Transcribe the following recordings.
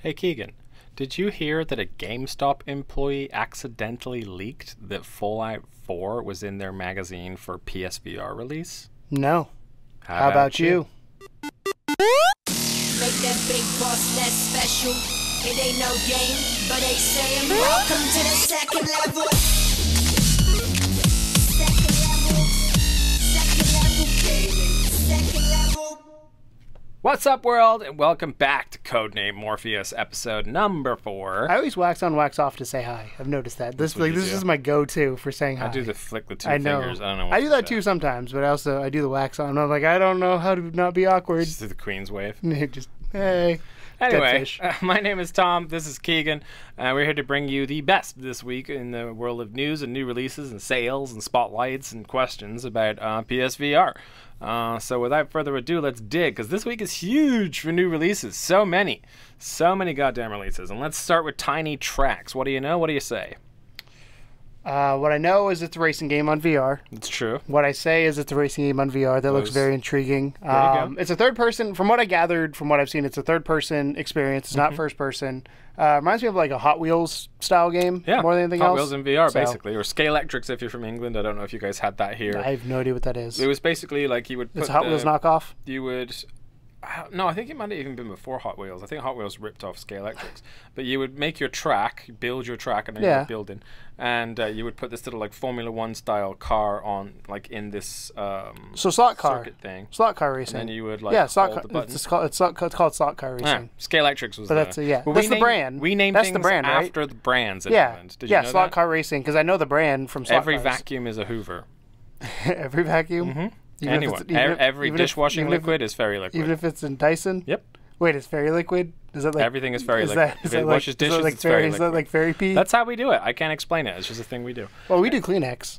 Hey Keegan, did you hear that a GameStop employee accidentally leaked that Fallout 4 was in their magazine for PSVR release? No. How about you? Make that big boss less special. It ain't no game, but they saying welcome to the second level. Second level gaming. Second level. What's up, world, and welcome back to Codename Morpheus, episode number 4. I always wax on, wax off to say hi. I've noticed that. This is my go-to for saying hi. I do the flick the two I know. fingers. I don't know what I do to that too sometimes, but also I do the wax on. I'm like, I don't know how to not be awkward. Just do the Queen's wave. Just, hey. Anyway, my name is Tom. This is Keegan. We're here to bring you the best this week in the world of news and new releases and sales and spotlights and questions about PSVR. So without further ado, let's dig, because this week is huge for new releases. So many goddamn releases. And let's start with Tiny Tracks. What do you know? What do you say? What I know is it's a racing game on VR. It's true. What I say is it's a racing game on VR. That looks very intriguing. There you go. It's a third person, from what I gathered, from what I've seen, it's a third person experience. It's not first person. Reminds me of like a Hot Wheels style game more than anything else. Hot Wheels in VR, basically. Or Scalextrics if you're from England. I don't know if you guys had that here. I have no idea what that is. It was basically like you would put It's a Hot Wheels knockoff? You would... No, I think it might have even been before Hot Wheels. I think Hot Wheels ripped off Scalextrics. But you would make your track, build your track, and then you would build in. And you would put this little like Formula 1 style car on, like in this so slot car circuit thing. Slot car racing. And then you would like hold the button. It's called slot car racing. Scalextrics was that's the brand. We named things after the brands in England. Did you know slot that? car racing, because I know the brand from slot Every cars. vacuum is a Hoover. Every vacuum? Mm-hmm. Every dishwashing liquid is fairy liquid. Even if it's in Dyson? Yep. Wait, it's fairy liquid? Is that like everything is fairy liquid? If it washes dishes, it's fairy liquid. Is that like fairy pee? That's how we do it. I can't explain it. It's just a thing we do. Well, we do Kleenex.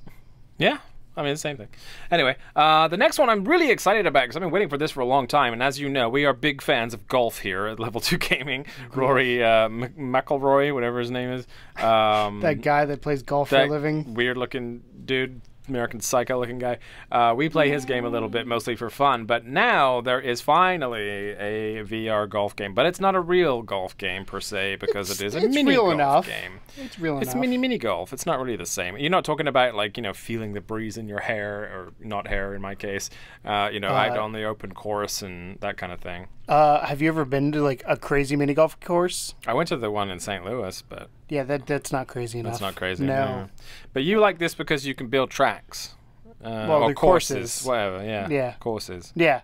Yeah. I mean, the same thing. Anyway, the next one I'm really excited about because I've been waiting for this for a long time. And as you know, we are big fans of golf here at Level 2 Gaming. Rory McIlroy, whatever his name is. That guy that plays golf for a living. Weird-looking dude. American Psycho looking guy. We play his game a little bit, mostly for fun, but now there is finally a VR golf game, but it's not a real golf game per se, because it is a mini golf game. It's real enough. It's mini golf. It's not really the same. You're not talking about like, you know, feeling the breeze in your hair, or not hair in my case, out on the open course and that kind of thing. Have you ever been to like a crazy mini golf course? I went to the one in St. Louis, but yeah, that's not crazy enough. That's not crazy. No. But you like this because you can build tracks. Well, or courses, whatever. Yeah. Courses. Yeah.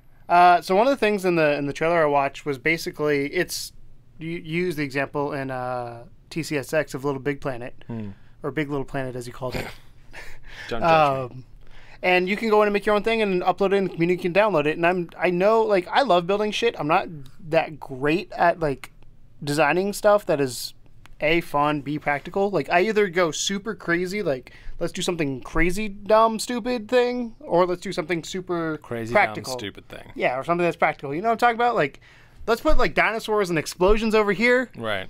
So one of the things in the trailer I watched was basically you use the example in TCSX of Little Big Planet, or Big Little Planet as you called it. Don't judge me. And you can go in and make your own thing and upload it, and the community can download it. And I know, like, I love building shit. I'm not that great at like designing stuff that is A, fun, B, practical. Like, I either go super crazy, like, let's do something crazy, dumb, stupid thing, or let's do something super crazy, practical. dumb, stupid thing. Yeah, or something that's practical. You know what I'm talking about? Like, let's put, like, dinosaurs and explosions over here. Right.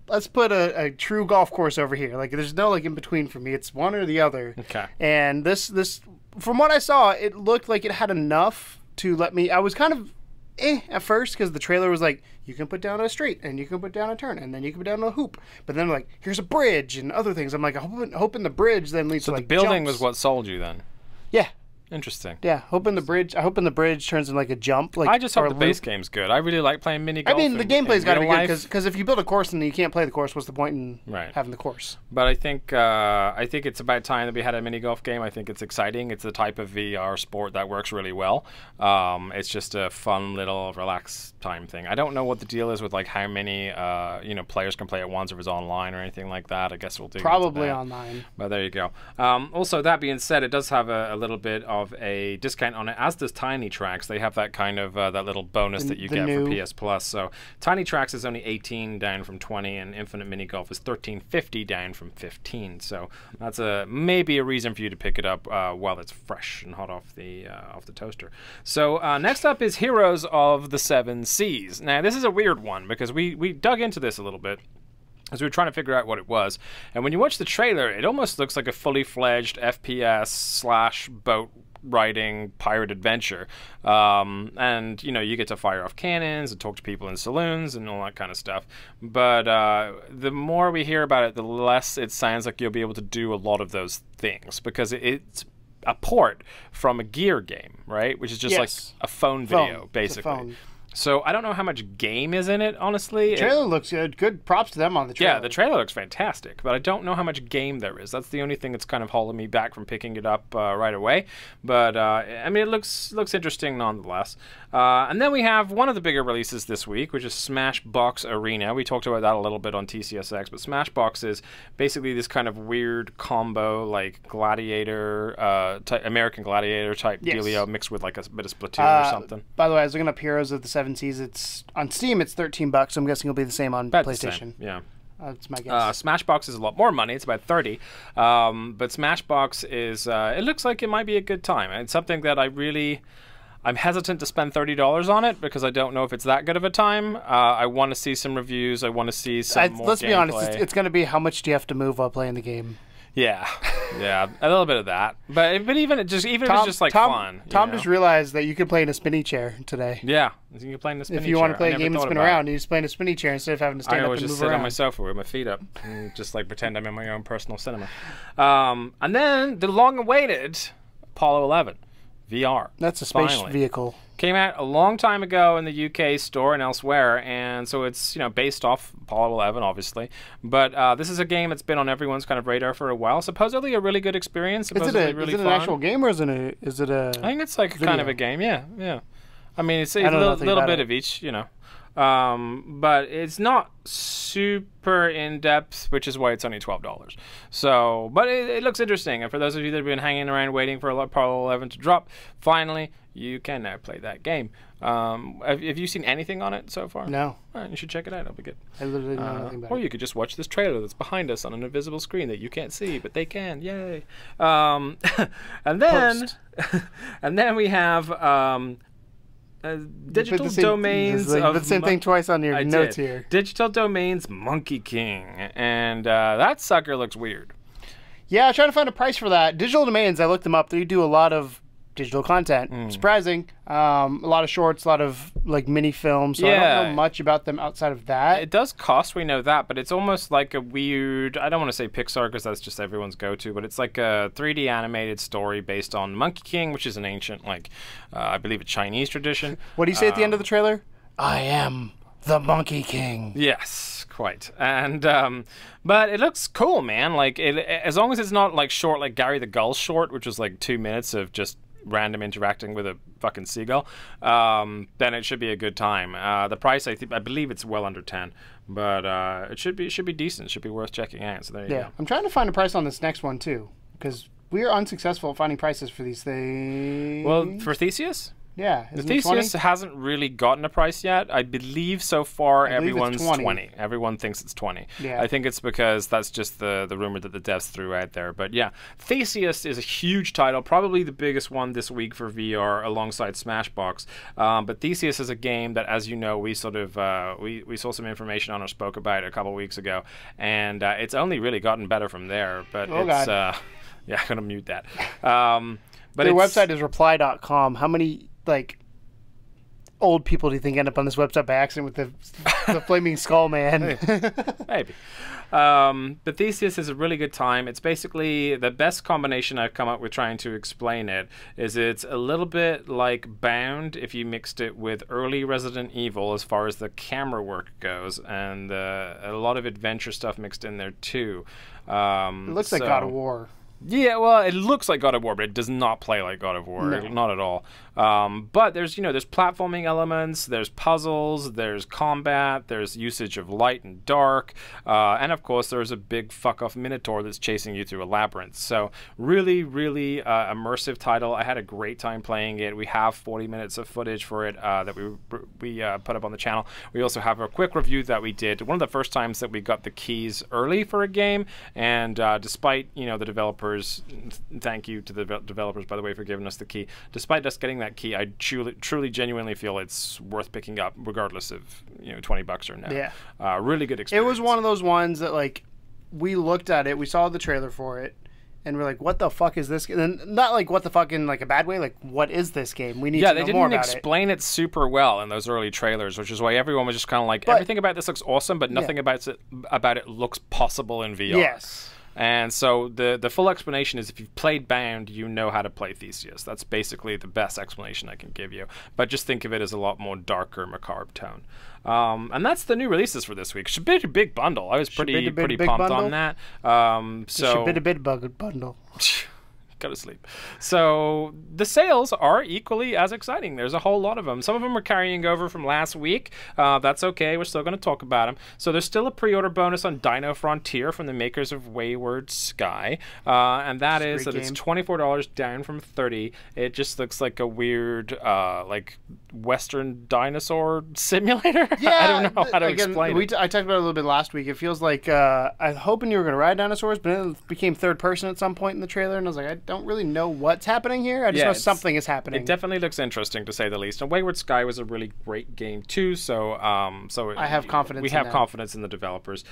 Let's put a true golf course over here. Like, there's no, like, in between for me. It's one or the other. Okay. And this, from what I saw, it looked like it had enough to let me... I was kind of at first, because the trailer was like, you can put down a straight, and you can put down a turn, and then you can put down a hoop. But then, like, here's a bridge and other things. I'm like, hoping the bridge then leads to, like, So the building jumps. was what sold you then? Yeah. Interesting. Yeah, hoping the bridge turns into like a jump. Like, I just hope the base game's good. I really like playing mini golf. I mean, the gameplay's got to be good, life. because if you build a course and you can't play the course, what's the point in having the course? But I think it's about time that we had a mini golf game. I think it's exciting. It's the type of VR sport that works really well. It's just a fun little relaxed time thing. I don't know what the deal is with like how many players can play at once, if it's online or anything like that. I guess we'll do probably online. But there you go. Also, that being said, it does have a little bit of a discount on it, as does Tiny Tracks. They have that kind of that little bonus that you get for PS Plus. So Tiny Tracks is only 18 down from 20, and Infinite Mini Golf is 13.50 down from 15. So that's maybe a reason for you to pick it up while it's fresh and hot off the toaster. So next up is Heroes of the Seven Seas. Now this is a weird one because we dug into this a little bit as we were trying to figure out what it was. And when you watch the trailer, it almost looks like a fully fledged FPS / boat riding pirate adventure. And, you know, you get to fire off cannons and talk to people in saloons and all that kind of stuff. But the more we hear about it, the less it sounds like you'll be able to do a lot of those things, because it's a port from a Gear game, right? Which is just like a phone video, basically. So I don't know how much game is in it, honestly. The trailer looks good. Good props to them on the trailer. Yeah, the trailer looks fantastic, but I don't know how much game there is. That's the only thing that's kind of holding me back from picking it up right away. But, I mean, it looks interesting nonetheless. And then we have one of the bigger releases this week, which is SmashBox Arena. We talked about that a little bit on TCSX, but SmashBox is basically this kind of weird combo, like Gladiator, American Gladiator type dealio mixed with like a bit of Splatoon or something. By the way, I was looking up Heroes of the Seven Seas. It's on Steam. It's $13, so I'm guessing it'll be the same on PlayStation. Yeah. That's my guess. Smashbox is a lot more money. It's about $30. But Smashbox is, it looks like it might be a good time. It's something that I'm hesitant to spend $30 on it because I don't know if it's that good of a time. I want to see some reviews. I want to see some more Let's gameplay. be honest. It's going to be how much do you have to move while playing the game. Yeah, a little bit of that. But even if it's just like fun. Tom just realized that you can play in a spinny chair today. Yeah, you can play in a spinny chair. If you want to play a game and spin around, you just play in a spinny chair instead of having to stand up and move around. I always just sit on my sofa with my feet up and just like pretend I'm in my own personal cinema. And then the long-awaited Apollo 11 VR. That's a space vehicle. Came out a long time ago in the UK store and elsewhere, and so it's, you know, based off Apollo 11, obviously. But this is a game that's been on everyone's kind of radar for a while. Supposedly a really good experience. Supposedly is it an actual game, or is it a I think it's like video? kind of a game. Yeah. I mean, it's a little bit of each, you know. But it's not super in-depth, which is why it's only $12. So, but it looks interesting. And for those of you that have been hanging around waiting for Apollo 11 to drop, finally, you can now play that game. Have you seen anything on it so far? No. All right, you should check it out. It'll be good. I literally know nothing about it. Or you could just watch this trailer that's behind us on an invisible screen that you can't see, but they can. Yay. And then, and then we have... digital domains of the same thing twice on your notes here. Digital domains Monkey King, and that sucker looks weird. Yeah, I'm trying to find a price for that. Digital domains, I looked them up. They do a lot of digital content. Surprising. A lot of shorts, a lot of like mini films. So I don't know much about them outside of that. It does cost, we know that, but it's almost like a weird, I don't want to say Pixar because that's just everyone's go-to, but it's like a 3D animated story based on Monkey King, which is an ancient, like, I believe a Chinese tradition. What do you say at the end of the trailer? I am the Monkey King. Yes, quite. And but it looks cool, man. Like, as long as it's not like short, like Gary the Gull short, which was like 2 minutes of just random interacting with a fucking seagull, then it should be a good time. The price, I believe it's well under 10, but it should be decent. It should be worth checking out. So there you go. I'm trying to find a price on this next one too, because we are unsuccessful at finding prices for these things. Well, for Theseus? Yeah. The Theseus hasn't really gotten a price yet. I believe so far everyone's 20. Everyone thinks it's 20. Yeah. I think it's because that's just the rumor that the devs threw out there. But yeah, Theseus is a huge title, probably the biggest one this week for VR alongside Smashbox. But Theseus is a game that, as you know, we sort of we saw some information on or spoke about a couple weeks ago, and it's only really gotten better from there. But yeah, I'm gonna mute that. But their website is reply.com. How many old people do you think end up on this website by accident with the flaming skull man? Maybe. But Theseus is a really good time. It's basically the best combination I've come up with trying to explain it is it's a little bit like Bound if you mixed it with early Resident Evil as far as the camera work goes, and a lot of adventure stuff mixed in there too. It looks like God of War. Yeah, well, it looks like God of War, but it does not play like God of War, not at all. But there's platforming elements, there's puzzles, there's combat, there's usage of light and dark, and of course there's a big fuck-off minotaur that's chasing you through a labyrinth. So really, really immersive title. I had a great time playing it. We have 40 minutes of footage for it that we put up on the channel. We also have a quick review that we did. One of the first times that we got the keys early for a game, and despite the developers, thank you to the developers, by the way, for giving us the key. Despite us getting that key, I truly, genuinely feel it's worth picking up, regardless of $20 or no. Yeah, really good experience. It was one of those ones that we looked at it, we saw the trailer for it, and we're like, what the fuck is this? And not like what the fuck in like a bad way, like what is this game? We need to know more about it. Yeah, they didn't explain it super well in those early trailers, which is why everyone was just kind of like, everything about this looks awesome, but nothing about it looks possible in VR. Yes. And so the full explanation is if you've played Bound, you know how to play Theseus. That's basically the best explanation I can give you. But just think of it as a lot more darker, macabre tone. And that's the new releases for this week. Should be a big bundle. I was pretty pumped on that. Should be a big bundle. Go to sleep. So the sales are equally as exciting. There's a whole lot of them. Some of them are carrying over from last week. That's okay. We're still going to talk about them. So there's still a pre-order bonus on Dino Frontier from the makers of Wayward Sky. And that is that it's $24 down from $30. It just looks like a weird like Western dinosaur simulator. Yeah, I don't know how to explain it. I talked about it a little bit last week. It feels like I was hoping you were going to ride dinosaurs, but then it became third person at some point in the trailer, and I was like, I don't really know what's happening here. I just know something is happening. It definitely looks interesting, to say the least. And Wayward Sky was a really great game too. So I have confidence. We have confidence in the developers.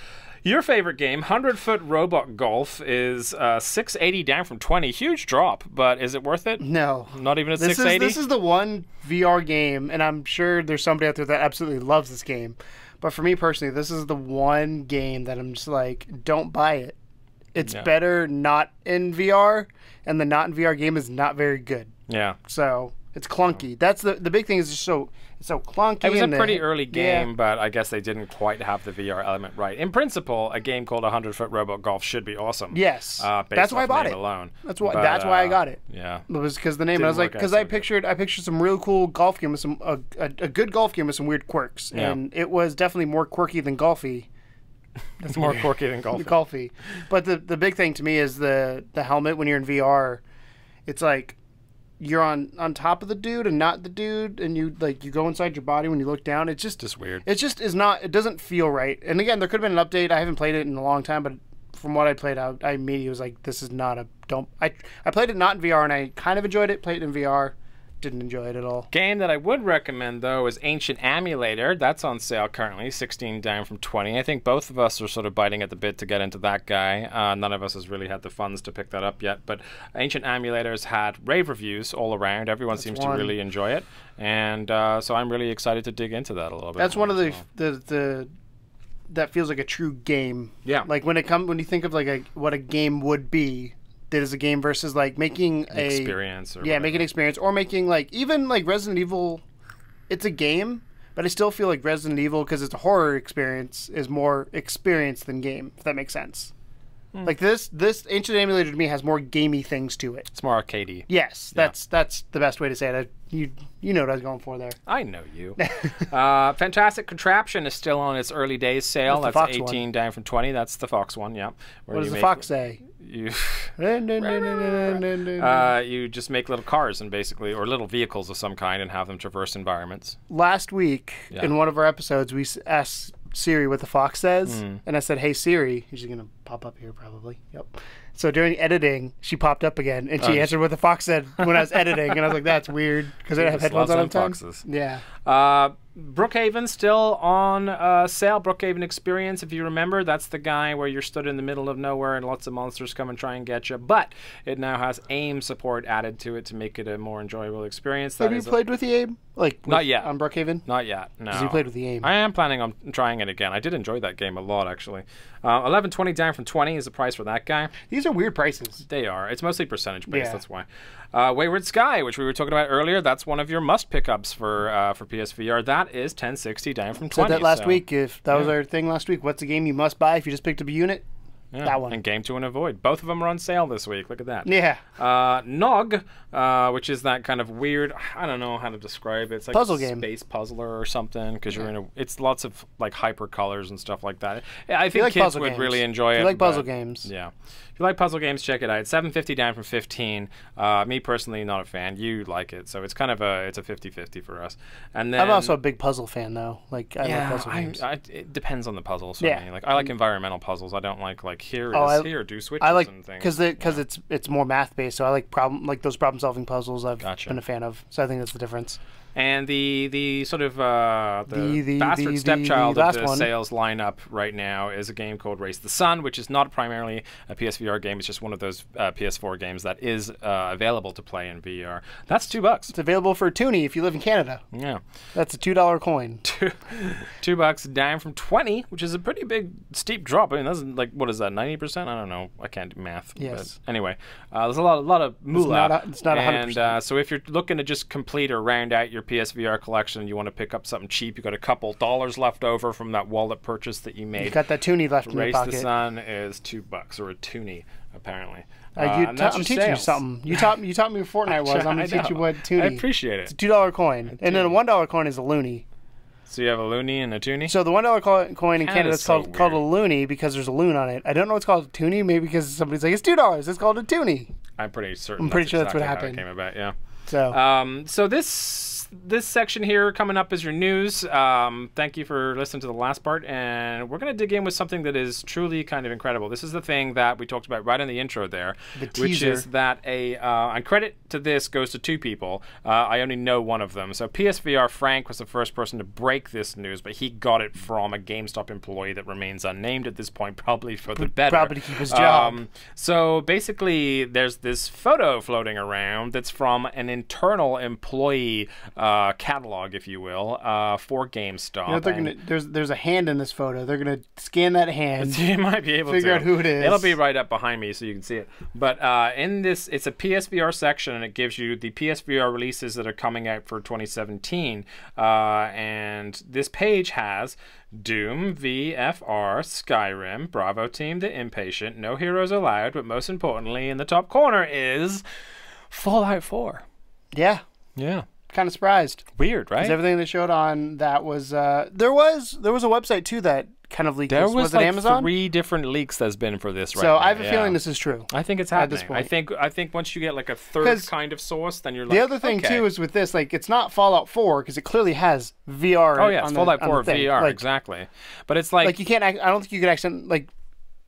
Your favorite game, 100-Foot Robot Golf, is $680 down from $20. Huge drop, but is it worth it? No, not even at $680. This is the one VR game, and I'm sure there's somebody out there that absolutely loves this game. But for me personally, this is the one game that I'm just like, don't buy it. It's better not in VR, and the not in VR game is not very good. Yeah. So it's clunky. That's the big thing, is just it's so clunky. It was a pretty early game, but I guess they didn't quite have the VR element right. In principle, a game called 100-Foot Robot Golf should be awesome. Yes. That's why I bought it. Alone. That's why I got it. Yeah. It was because the name. I was like, because I pictured some real cool golf game with some a good golf game with some weird quirks, and it was definitely more quirky than golfy. It's more quirky than golfy. Golfy. But the big thing to me is the helmet. When you're in VR, it's like you're on top of the dude and not the dude, and you go inside your body when you look down. It's just weird. It just is not. It doesn't feel right. And again, there could have been an update. I haven't played it in a long time, but from what I played out, I immediately was like, this is not a don't. I played it not in VR, and I kind of enjoyed it. Played it in VR. Didn't enjoy it at all. Game that I would recommend, though, is Ancient Emulator. That's on sale currently, $16 down from $20. I think both of us are sort of biting at the bit to get into that guy. None of us has really had the funds to pick that up yet, but Ancient Emulator's had rave reviews all around. Everyone seems to really enjoy it, and so I'm really excited to dig into that a little bit. That's one of the that feels like a true game. Yeah. Like when you think of like what a game would be. That is a game versus like making an experience, making an experience, or making like even like Resident Evil. It's a game, but I still feel like Resident Evil, because it's a horror experience, is more experience than game. If that makes sense. Like this Ancient Emulator to me has more gamey things to it. It's more arcadey. Yes, that's the best way to say it. You know what I was going for there. I know you. Fantastic Contraption is still on its early days sale. That's 18 down from 20. That's the Fox one, yeah. What does the Fox say? You just make little cars or little vehicles of some kind and have them traverse environments. Last week, in one of our episodes, we asked Siri what the Fox says, and I said, "Hey Siri," she's gonna pop up here probably. Yep. So during editing, she popped up again, and she answered what the Fox said when I was editing, and I was like, "That's weird," because I didn't have headphones on at the time. Foxes. Yeah. Brookhaven still on sale. Brookhaven Experience, if you remember, that's the guy where you're stood in the middle of nowhere and lots of monsters come and try and get you. But it now has aim support added to it to make it a more enjoyable experience. Have you played with the aim? Not yet. On Brookhaven? Not yet, no. Because you played with the aim. I am planning on trying it again. I did enjoy that game a lot, actually. $11.20 down from $20 is the price for that guy. These are weird prices. They are. It's mostly percentage based, that's why. Wayward Sky, which we were talking about earlier, that's one of your must pickups for PSVR. That is $10.60 down from $20. Said that last week. If that was our thing last week, what's a game you must buy if you just picked up a unit? Yeah. That one. And Game to Avoid. Both of them are on sale this week. Look at that. Yeah. Nog, which is that kind of weird, I don't know how to describe it. It's like puzzle a game. Space puzzler or something, because you're it's lots of like hyper colors and stuff like that. I think like kids would really enjoy it. If you like puzzle games. Yeah. If you like puzzle games, check it out. It's $7.50 down from $15. Me personally, not a fan. You like it, so it's kind of it's a 50-50 for us. And then I'm also a big puzzle fan, though. Like I like puzzle games. It depends on the puzzles for me. Like I like environmental puzzles. I don't like here do switches I like, and things. Because it's more math based, so I like those problem solving puzzles. I've been a fan of, so I think that's the difference. And the sort of the bastard stepchild of the sales lineup right now is a game called Race the Sun, which is not primarily a PSVR game. It's just one of those PS4 games that is available to play in VR. That's $2. It's available for a toonie if you live in Canada. Yeah. That's a $2 coin. $2 down from 20, which is a pretty big, steep drop. I mean, that's like, what is that, 90%? I don't know. I can't do math. Yes. But anyway, there's a lot of moolah. It's not 100%. And so if you're looking to just complete or round out your PSVR collection, you want to pick up something cheap, you got a couple dollars left over from that wallet purchase that you made. You got that toonie left in your pocket. Race the Sun is $2, or a toonie, apparently. I'm teaching you something. You taught me what Fortnite was. I'm going to teach you what toonie. I appreciate it. It's a $2 coin. And then a $1 coin is a loonie. So you have a loonie and a toonie? So the $1 coin in Canada is called a loonie because there's a loon on it. I don't know what's called a toonie. Maybe because somebody's like, it's $2. It's called a toonie. I'm pretty certain. That's what happened. How it came about, yeah. So this section here coming up is your news. Thank you for listening to the last part, and we're going to dig in with something that is truly kind of incredible. This is the thing that we talked about right in the intro there, which is that and credit to this goes to two people. I only know one of them. So PSVR Frank was the first person to break this news, but he got it from a GameStop employee that remains unnamed at this point, probably for the better. Probably to keep his job. So basically, there's this photo floating around that's from an internal employee catalog, if you will, for GameStop. You know, there's a hand in this photo. They're gonna scan that hand. You might be able to figure out who it is. It'll be right up behind me, so you can see it. But in this, it's a PSVR section, and it gives you the PSVR releases that are coming out for 2017. And this page has Doom, VFR, Skyrim, Bravo Team, The Inpatient, No Heroes Allowed, but most importantly, in the top corner is Fallout 4. Yeah. Kind of surprised. Weird, right? Because everything they showed on that was there was a website too that kind of leaked. There was like Amazon? 3 different leaks there's been for this right now. So I have a feeling this is true. I think it's happening. At this point. I think once you get like a third kind of source, then you're like, the other thing too is with this, like, it's not Fallout 4 because it clearly has VR. Oh yeah, it's Fallout 4 VR, like, exactly. But it's like you can't. I don't think you could accidentally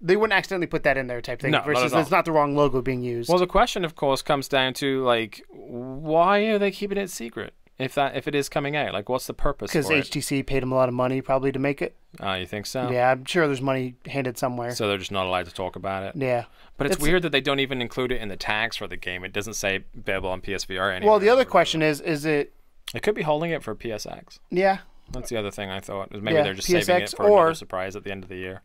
they wouldn't accidentally put that in there type thing. No, versus it's not the wrong logo being used. Well, the question, of course, comes down to like, why are they keeping it secret? If it is coming out, like, what's the purpose? Because HTC paid them a lot of money probably to make it. Oh, you think so? Yeah, I'm sure there's money handed somewhere. So they're just not allowed to talk about it. Yeah, but it's weird that they don't even include it in the tags for the game. It doesn't say available on PSVR anymore. Well, the other question is it? It could be holding it for PSX. Yeah, that's the other thing I thought. Maybe they're just PSX, saving it for another surprise at the end of the year.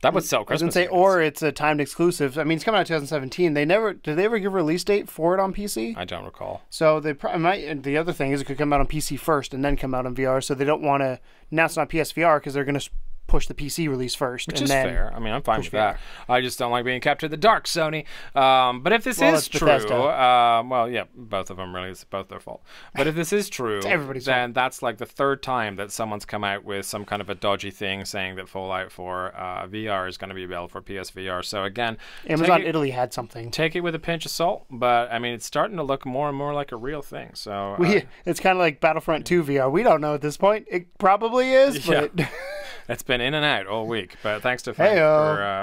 That would sell Christmas. I was gonna say, or it's a timed exclusive. I mean, it's coming out in 2017. Did they ever give a release date for it on PC? I don't recall. So they might. And the other thing is, it could come out on PC first and then come out on VR. So they don't want to announce it on PSVR because they're gonna push the PC release first. Which is fair. I mean, I'm fine with that. I just don't like being kept in the dark, Sony. But if this is true, well, yeah, both of them really. It's both their fault. But if this is true, then that's like the third time that someone's come out with some kind of a dodgy thing saying that Fallout 4 VR is going to be available for PSVR. So again, Amazon Italy had something. Take it with a pinch of salt, but I mean, it's starting to look more and more like a real thing. So it's kind of like Battlefront 2 VR. We don't know at this point. It probably is, but it's been in and out all week, but thanks to Frank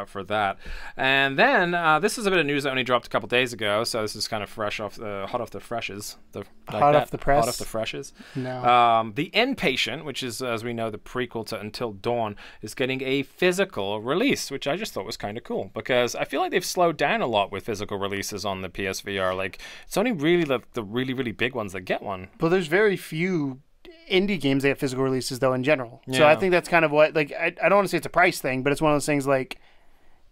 for that. And then this is a bit of news that only dropped a couple days ago, so this is kind of hot off the freshes. Hot off the press? Hot off the freshes. No. The Inpatient, which is, as we know, the prequel to Until Dawn, is getting a physical release, which I just thought was kind of cool, because I feel like they've slowed down a lot with physical releases on the PSVR. Like, it's only really the really, really big ones that get one. But there's very few indie games that have physical releases though in general. So I think that's kind of what, like, I don't want to say it's a price thing, but it's one of those things like,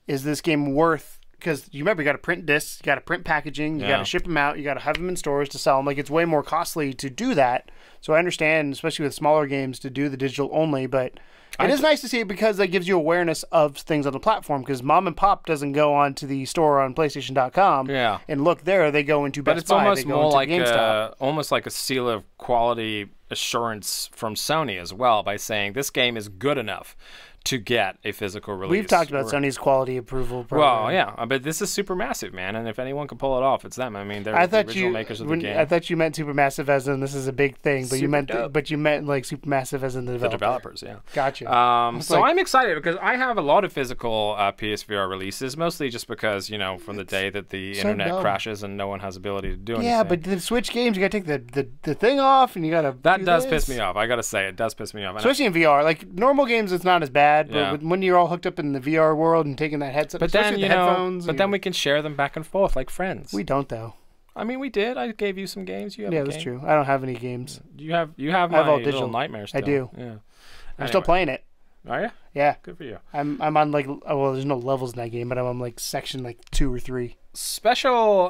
is this game worth, because you remember you got to print discs, you got to print packaging, you got to ship them out, you got to have them in stores to sell them. Like, it's way more costly to do that. So I understand, especially with smaller games, to do the digital only, but it is nice to see it because that gives you awareness of things on the platform, because mom and pop doesn't go on to the store on PlayStation.com and look there. They go into Best Buy. But it's almost more like almost like a seal of quality assurance from Sony as well by saying this game is good enough to get a physical release. We've talked about Sony's quality approval program. Well, yeah, but this is Supermassive, man, and if anyone can pull it off, it's them. I mean, they're the original makers of the game. I thought you meant Supermassive as in this is a big thing, but you meant like Supermassive as in the developers. Yeah, gotcha. So I'm excited because I have a lot of physical PSVR releases, mostly just because from the day that the internet crashes and no one has ability to do anything. Yeah, but the Switch games, you got to take the thing off, and you got to. That does piss me off. I got to say, it does piss me off. Especially in VR, like normal games, it's not as bad. But when you're all hooked up in the VR world and taking that headset, but then headphones, but then we can share them back and forth like friends. We don't though. I mean, we did. I gave you some games. You have that's true. I don't have any games. You have my all Little digital Nightmare still. I do. Yeah. I'm still playing it. Are you? Yeah. Good for you. I'm on like there's no levels in that game, but I'm on like section like 2 or 3. Special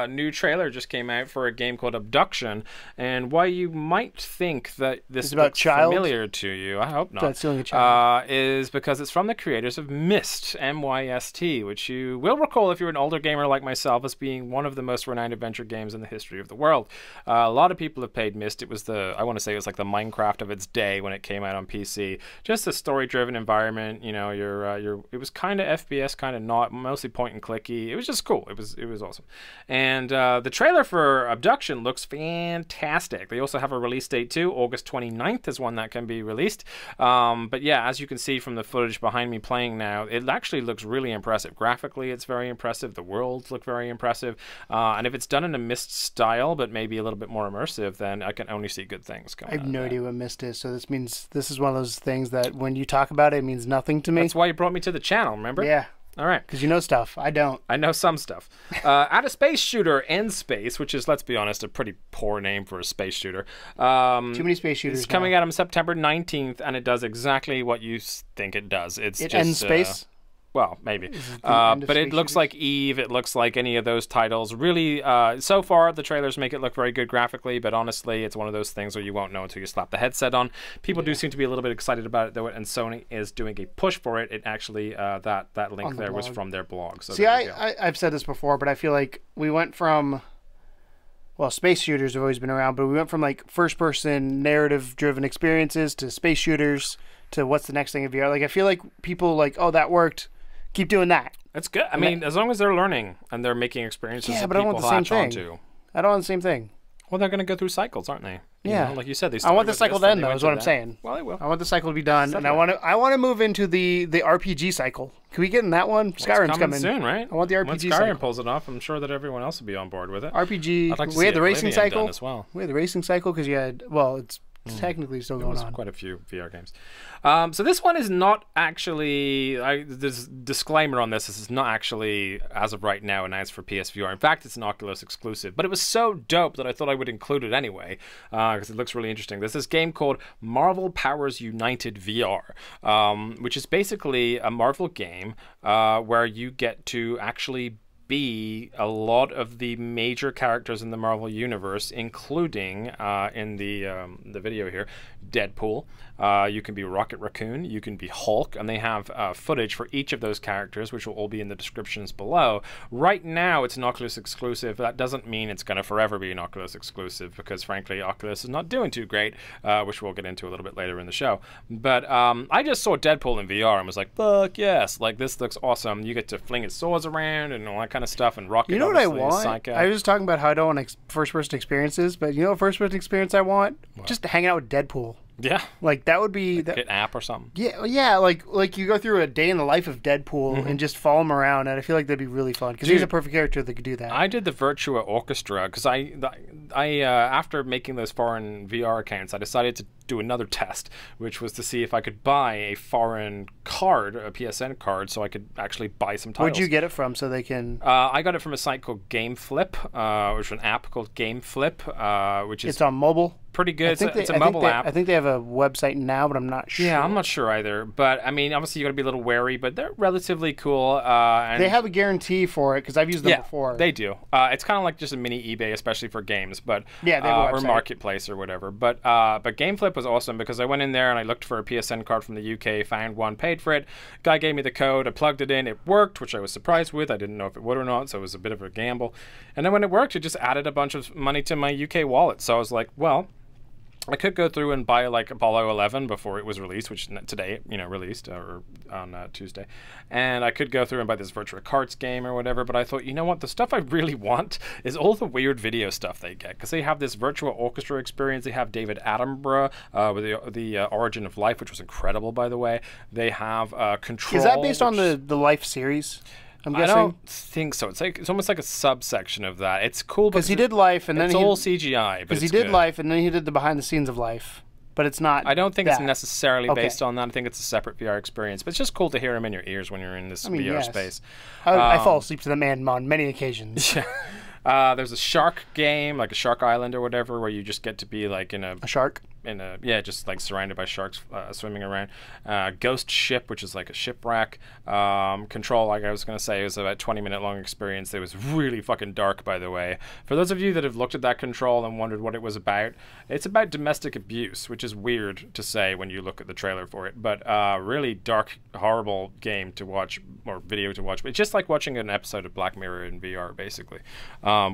new trailer just came out for a game called Obduction, and why you might think that this looks familiar to you, I hope not, stealing a child. Is because it's from the creators of Myst, M-Y-S-T, which you will recall if you're an older gamer like myself as being one of the most renowned adventure games in the history of the world. A lot of people have played Myst. It was I want to say it was like the Minecraft of its day when it came out on PC. Just a story-driven environment. It was kind of FPS, kind of not, mostly point and clicky. It was just cool. It was awesome. And the trailer for Obduction looks fantastic. They also have a release date too. August 29th is one that can be released. But yeah, as you can see from the footage behind me playing now, it actually looks really impressive. Graphically, it's very impressive. The worlds look very impressive. And if it's done in a Myst style, but maybe a little bit more immersive, then I can only see good things coming out. I have no idea what Myst is, so this means this is one of those things that when you talk about it, it means nothing to me. That's why you brought me to the channel, remember? Yeah. All right. Because you know stuff. I don't. I know some stuff. At a space shooter, N-Space, which is, let's be honest, a pretty poor name for a space shooter. Too many space shooters. It's coming out on September 19th, and it does exactly what you think it does. It's just N-Space? Well, maybe. But it looks like Eve. It looks like any of those titles. Really, so far, the trailers make it look very good graphically, but honestly, it's one of those things where you won't know until you slap the headset on. People do seem to be a little bit excited about it, though, and Sony is doing a push for it. It actually, that link there was from their blog. So see, I've said this before, but I feel like we went from... Well, space shooters have always been around, but we went from like first-person narrative-driven experiences to space shooters to what's the next thing in VR. Like, I feel like people like, oh, that worked. Keep doing that. That's good. I mean, as long as they're learning and they're making experiences that people latch onto. I don't want the same thing. Well, they're going to go through cycles, aren't they? Yeah. Like you said, they I want the cycle to end, though, is what I'm saying. Well, they will. I want the cycle to be done, and I want to move into the RPG cycle. Can we get in that one? Skyrim's coming soon, right? I want the RPG When cycle. Skyrim pulls it off, I'm sure that everyone else will be on board with it. RPG. I'd like to we see had the racing cycle as well. We had the racing cycle because you had, well, it's technically still going on. Quite a few VR games. So this one is not actually, there's a disclaimer on this is not actually, as of right now, announced for PSVR. In fact, it's an Oculus exclusive, but it was so dope that I thought I would include it anyway, because it looks really interesting. There's this game called Marvel Powers United VR, which is basically a Marvel game where you get to actually be a lot of the major characters in the Marvel universe, including in the video here, Deadpool. You can be Rocket Raccoon, you can be Hulk, and they have footage for each of those characters, which will all be in the descriptions below. Right now, it's an Oculus exclusive. That doesn't mean it's going to forever be an Oculus exclusive, because frankly, Oculus is not doing too great, which we'll get into a little bit later in the show. But I just saw Deadpool in VR and was like, fuck yes, like this looks awesome. You get to fling his swords around and all that kind of stuff, and Rocket. You know what I want? I was talking about how I don't want first-person experiences, but you know what first-person experience I want? What? Just hanging out with Deadpool. Yeah, like that would be like an app or something. Yeah, like you go through a day in the life of Deadpool and just follow him around, and I feel like that'd be really fun because he's a perfect character that could do that. I did the Virtua Orchestra because I after making those foreign VR accounts, I decided to do another test, which was to see if I could buy a foreign card, a PSN card, so I could actually buy some titles. Where'd you get it from? So they can. I got it from a site called GameFlip, which is an app called GameFlip, which is. It's on mobile. Pretty good. It's a mobile app. I think they have a website now, but I'm not sure. Yeah, I'm not sure either. But I mean, obviously you got to be a little wary, but they're relatively cool. And they have a guarantee for it because I've used them before. They do. It's kind of like just a mini eBay, especially for games, but yeah, they have a website. or marketplace or whatever. But GameFlip was awesome because I went in there and I looked for a PSN card from the UK, found one, paid for it. Guy gave me the code. I plugged it in. It worked, which I was surprised with. I didn't know if it would or not, so it was a bit of a gamble. And then when it worked, it just added a bunch of money to my UK wallet. So I was like, well, I could go through and buy like Apollo 11 before it was released, which today, released or on Tuesday. And I could go through and buy this Virtua Carts game or whatever. But I thought, you know what? The stuff I really want is all the weird video stuff they get. Because they have this Virtua Orchestra experience. They have David Attenborough with the Origin of Life, which was incredible, by the way. They have Control. Is that based on the Life series? I'm guessing. I don't think so. It's almost like a subsection of that. It's cool because he did Life, and then it's all CGI. Because he did Life, and then he did the behind the scenes of Life. But it's not. I don't think it's necessarily based on that. I think it's a separate VR experience. But it's just cool to hear him in your ears when you're in this VR space. I fall asleep to the man on many occasions. Yeah. There's a shark game, like a Shark Island or whatever, where you just get to be like in a shark. Just like surrounded by sharks swimming around. Ghost Ship, which is like a shipwreck. Control, like I was going to say, it was about a 20-minute long experience. It was really fucking dark, by the way. For those of you that have looked at that Control and wondered what it was about, it's about domestic abuse, which is weird to say when you look at the trailer for it. But really dark, horrible game to watch, or video to watch. But it's just like watching an episode of Black Mirror in VR, basically,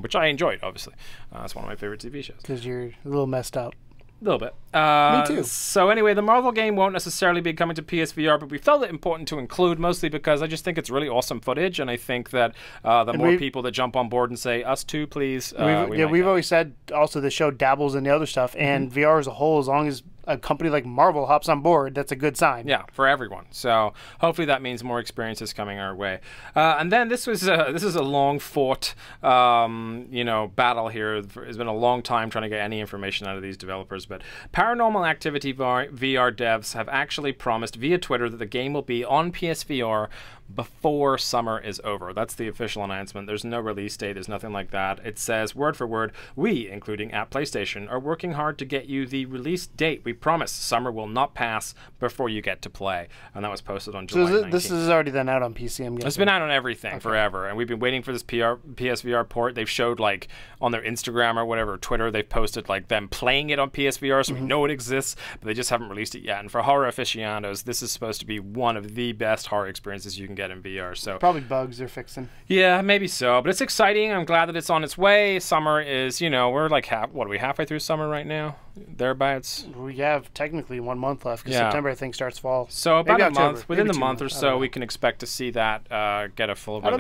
which I enjoyed, obviously. It's one of my favorite TV shows. Because you're a little messed up. A little bit. Me too. So anyway, the Marvel game won't necessarily be coming to PSVR, but we felt it important to include, mostly because I just think it's really awesome footage, and I think that the more people that jump on board and say, us too, please. We've always said also the show dabbles in the other stuff, and VR as a whole, as long as a company like Marvel hops on board, that's a good sign. Yeah, for everyone. So hopefully that means more experiences coming our way. And then this is a long fought battle here. It's been a long time trying to get any information out of these developers, but Paranormal Activity VR devs have actually promised via Twitter that the game will be on PSVR before summer is over. That's the official announcement. There's no release date. There's nothing like that. It says, word for word, we, including at PlayStation, are working hard to get you the release date. We promise summer will not pass before you get to play. And that was posted on July 19th. This is already then out on PC, I'm guessing. It's been out on everything forever. And we've been waiting for this PSVR port. They've showed, like, on their Instagram or whatever, Twitter, they've posted, like, them playing it on PSVR, so we know it exists, but they just haven't released it yet. And for horror aficionados, this is supposed to be one of the best horror experiences you can get in VR. So probably bugs they're fixing. Yeah, maybe so. But it's exciting. I'm glad that it's on its way. Summer is, we're like what are we, halfway through summer right now? Thereabouts. We have technically 1 month left because September I think starts fall. So about maybe a October, month, within the month or so, we can expect to see that get a full release.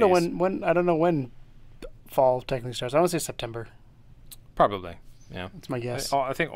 I don't know when fall technically starts. I want to say September. Probably. Yeah. That's my guess. I think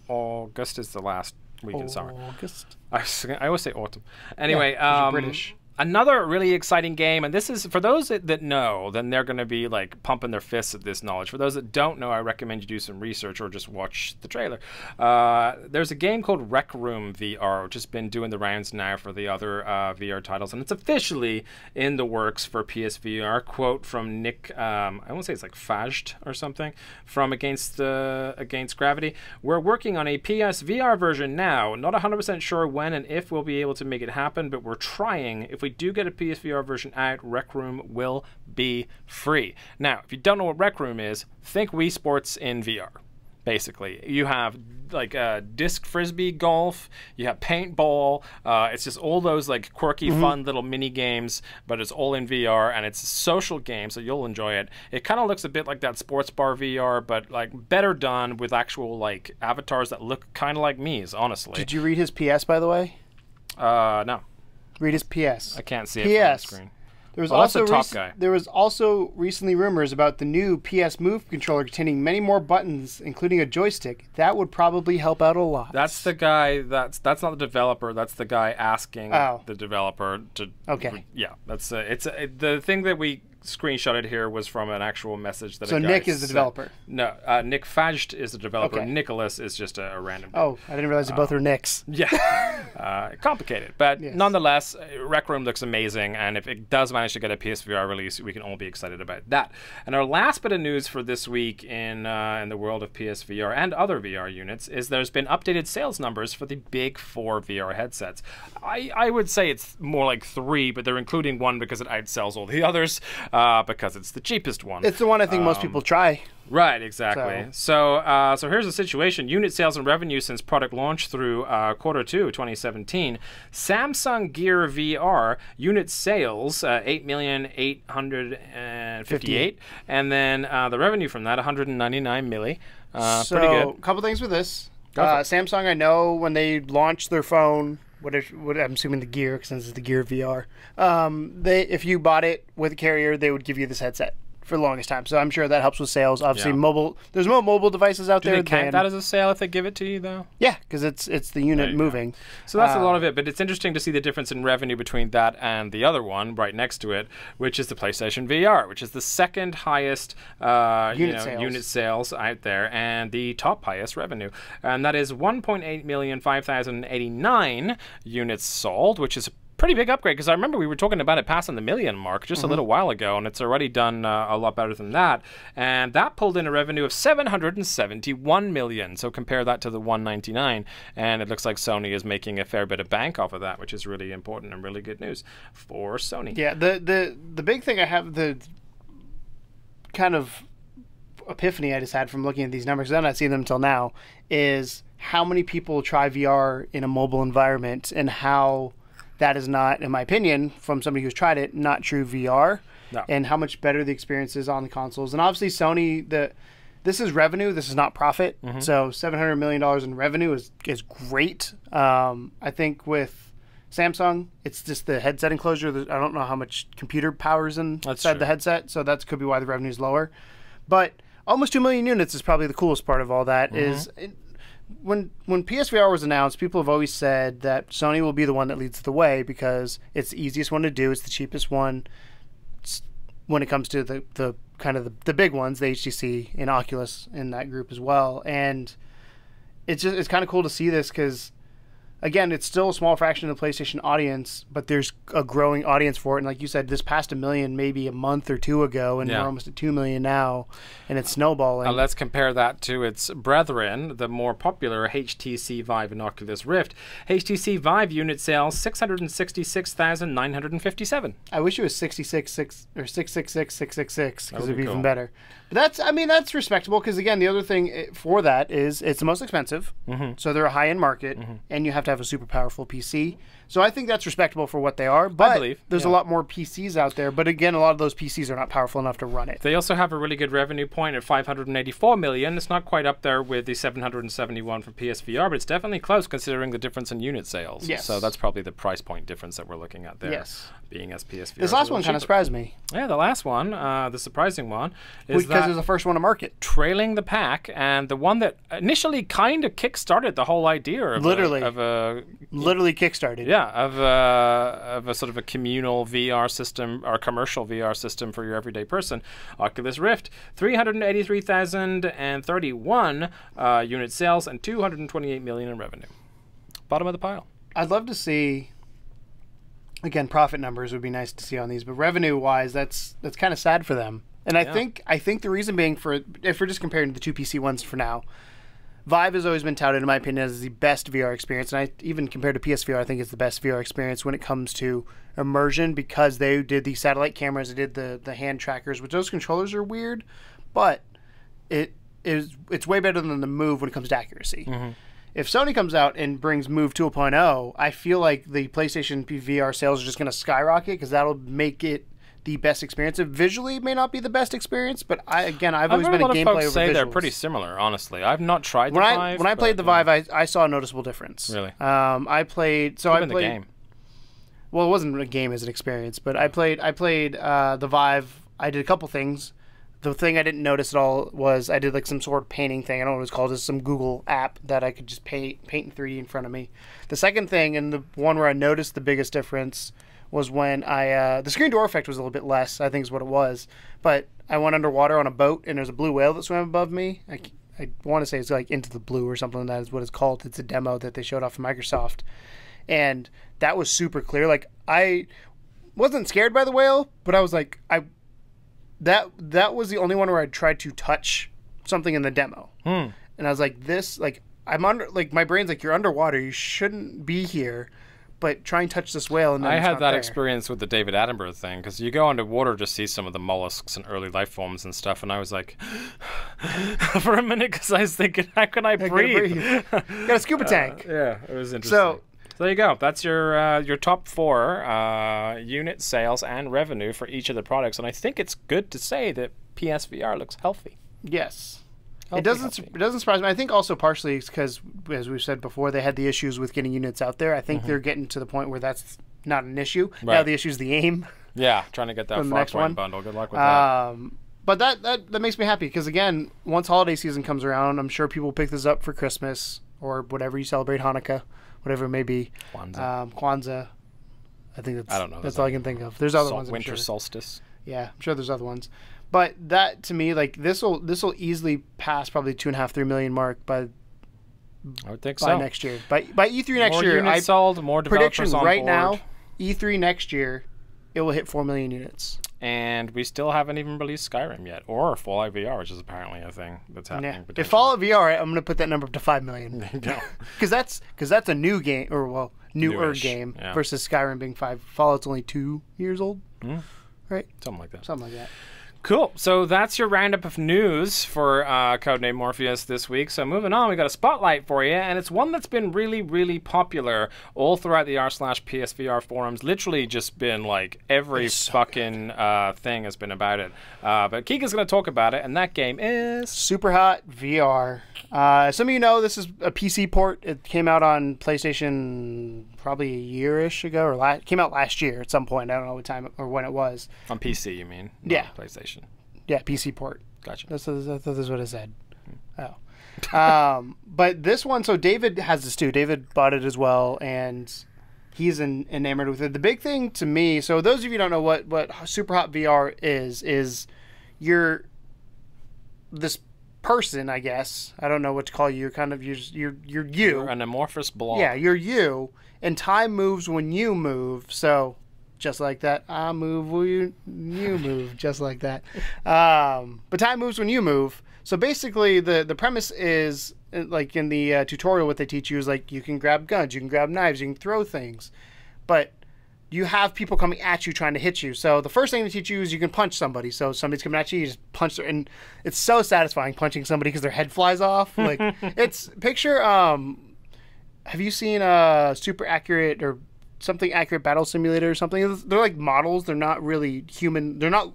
August is the last week in summer. August. I always say autumn. Anyway, you're British. Another really exciting game, and this is for those that know, then they're going to be like pumping their fists at this knowledge. For those that don't know, I recommend you do some research or just watch the trailer. There's a game called Rec Room VR, which has been doing the rounds now for the other VR titles, and it's officially in the works for PSVR. Quote from Nick, I want to say it's like Fajt or something, from Against Gravity. We're working on a PSVR version now. Not 100% sure when and if we'll be able to make it happen, but we're trying. If we do get a PSVR version out, Rec Room will be free. Now, if you don't know what Rec Room is, think Wii Sports in VR. Basically, you have like disc frisbee golf, you have paintball. It's just all those like quirky, fun little mini games, but it's all in VR, and it's a social game, so you'll enjoy it. It kind of looks a bit like that Sports Bar VR, but like better done with actual like avatars that look kind of like me's. Honestly, did you read his PS by the way? No. Read his PS. I can't see it from the screen. There was also the top guy. There was also recently rumors about the new PS Move controller containing many more buttons, including a joystick. That would probably help out a lot. That's the guy. That's not the developer. That's the guy asking the developer to. Okay. Yeah, that's the thing that we screenshotted here was from an actual message that. So Nick is the developer. No, Nick Fajt is the developer. Okay. Nicholas is just a random. Oh, I didn't realize they both were Nicks. Yeah, complicated, but nonetheless, Rec Room looks amazing, and if it does manage to get a PSVR release, we can all be excited about that. And our last bit of news for this week in the world of PSVR and other VR units is there's been updated sales numbers for the big 4 VR headsets. I would say it's more like 3, but they're including one because it outsells all the others. Because it's the cheapest one. It's the one I think most people try. Right, exactly. So here's the situation. Unit sales and revenue since product launch through quarter 2 2017. Samsung Gear VR unit sales 8,858,000, and then the revenue from that 199 milli. So, pretty good. A couple things with this. Samsung, I know when they launched their phone, what I'm assuming the Gear, since it's the Gear VR, if you bought it with a carrier, they would give you this headset for the longest time. So I'm sure that helps with sales. Obviously, mobile. There's more mobile devices out there. Do they count that as a sale if they give it to you, though? Yeah, because it's the unit moving. So that's a lot of it. But it's interesting to see the difference in revenue between that and the other one right next to it, which is the PlayStation VR, which is the second highest unit sales out there and the top highest revenue. And that is 1,805,089 units sold, which is a pretty big upgrade, because I remember we were talking about it passing the million mark just a little while ago, and it's already done a lot better than that. And that pulled in a revenue of 771 million. So compare that to the 199, and it looks like Sony is making a fair bit of bank off of that, which is really important and really good news for Sony. Yeah, the big thing I have, the kind of epiphany I just had from looking at these numbers, because I've not seen them until now, is how many people try VR in a mobile environment, and how that is not, in my opinion, from somebody who's tried it, not true VR. No. And how much better the experience is on the consoles. And obviously Sony, this is revenue, this is not profit. So $700 million in revenue is great. I think with Samsung, it's just the headset enclosure. I don't know how much computer power is inside the headset, so that could be why the revenue is lower. But almost 2 million units is probably the coolest part of all that. When PSVR was announced, people have always said that Sony will be the one that leads the way, because it's the easiest one to do, it's the cheapest one when it comes to the kind of the big ones, the HTC and Oculus in that group as well. And it's kind of cool to see this, because again, it's still a small fraction of the PlayStation audience, but there's a growing audience for it. And like you said, this passed 1 million maybe a month or two ago, and we're almost at 2 million now, and it's snowballing. Let's compare that to its brethren, the more popular HTC Vive and Oculus Rift. HTC Vive unit sales 666,957. I wish it was 666,666, because it'd be even better. But that's respectable, because again, the other thing for that is it's the most expensive, so they're a high-end market, and you have to have a super powerful PC. So I think that's respectable for what they are. But I believe, there's a lot more PCs out there. But again, a lot of those PCs are not powerful enough to run it. They also have a really good revenue point at 584 million. It's not quite up there with the 771 from PSVR, but it's definitely close considering the difference in unit sales. Yes. So that's probably the price point difference that we're looking at there. Yes. Being as PSVR. This last one kind of surprised me. Yeah, the last one, the surprising one, is because it was the first one to market. Trailing the pack, and the one that initially kind of kick-started the whole idea of literally kick-started. Yeah, of a sort of a communal VR system or commercial VR system for your everyday person. Oculus Rift, 383,031 unit sales and 228 million in revenue. Bottom of the pile. I'd love to see. Again, profit numbers would be nice to see on these, but revenue-wise, that's kind of sad for them. And I think the reason being, if we're just comparing the two PC ones for now, Vive has always been touted, in my opinion, as the best VR experience. And I even compared to PSVR, I think it's the best VR experience when it comes to immersion, because they did the satellite cameras, they did the hand trackers, which those controllers are weird, but it's way better than the Move when it comes to accuracy. If Sony comes out and brings Move 2.0, I feel like the PlayStation VR sales are just going to skyrocket, because that'll make it the best experience. It visually may not be the best experience, but I've always been a gameplay over visuals. They're pretty similar, honestly. I've not tried the Vive. When I played the Vive, I saw a noticeable difference. Really? I played the game. Well, it wasn't a game as an experience, but I played the Vive. I did a couple things. The thing I didn't notice at all was I did like some sort of painting thing. I don't know what it was called. It's some Google app that I could just paint in 3D in front of me. The second thing, and the one where I noticed the biggest difference, was when the screen door effect was a little bit less, I think is what it was. But I went underwater on a boat, and there's a blue whale that swam above me. I want to say it's like Into the Blue or something. That is what it's called. It's a demo that they showed off from Microsoft. And that was super clear. Like, I wasn't scared by the whale, but I was like, that was the only one where I tried to touch something in the demo. And I was like, my brain's like, you're underwater, you shouldn't be here, but try and touch this whale. And then I had that experience with the David Attenborough thing, because you go underwater to see some of the mollusks and early life forms and stuff, and I was like, for a minute, because I was thinking, how can I breathe? Got a scuba tank. Yeah, it was interesting. So there you go. That's your top 4 unit sales and revenue for each of the products. And I think it's good to say that PSVR looks healthy. Yes. It doesn't surprise me. I think also partially because, as we've said before, they had the issues with getting units out there. I think they're getting to the point where that's not an issue. Right. Now the issue is the aim. Yeah, trying to get that Farpoint bundle. Good luck with that. But that makes me happy because, again, once holiday season comes around, I'm sure people will pick this up for Christmas or whatever you celebrate, Hanukkah, whatever it may be. Kwanzaa. I think I don't know. That's all I can think of. There's other ones. Winter solstice. Yeah, I'm sure there's other ones. But that, to me, like, this will easily pass probably 2.5-3 million mark by I would think by next year. By E3 next year, more units sold, more developers prediction on right board. now, E3 next year, it will hit 4 million units. And we still haven't even released Skyrim yet, or Fallout VR, which is apparently a thing that's happening. Yeah. If Fallout VR, I'm going to put that number up to 5 million. Because that's a new game, or newer game versus Skyrim being 5. Fallout's only 2 years old, right? Something like that. Something like that. Cool. So that's your roundup of news for Codename Morpheus this week. So moving on, we got a spotlight for you, and it's one that's been really, really popular all throughout the r/PSVR forums. Literally just been like every fucking thing has been about it. But Keegan's going to talk about it, and that game is Supra Hot VR. Some of you know this is a PC port. It came out on PlayStation probably a year-ish ago, or came out last year at some point. I don't know what time or when it was. On PC, you mean? Yeah. PlayStation. Yeah, PC port. Gotcha. That's what it said. Oh. But this one, so David has this too. David bought it as well, and he's enamored with it. The big thing to me, so those of you who don't know what Supra Hot VR is you're this person, I guess. I don't know what to call you. You're kind of you're you. You're an amorphous blob. Yeah, you're you, and time moves when you move. So just like that, I move when you move, just like that. But time moves when you move. So basically, the premise is, like in the tutorial, what they teach you is like you can grab guns, you can grab knives, you can throw things, but you have people coming at you trying to hit you. So the first thing they teach you is you can punch somebody. So somebody's coming at you, you just punch them, and it's so satisfying punching somebody because their head flies off. Like it's picture. Have you seen Super Accurate or something Accurate Battle Simulator or something? They're like models. They're not really human. They're not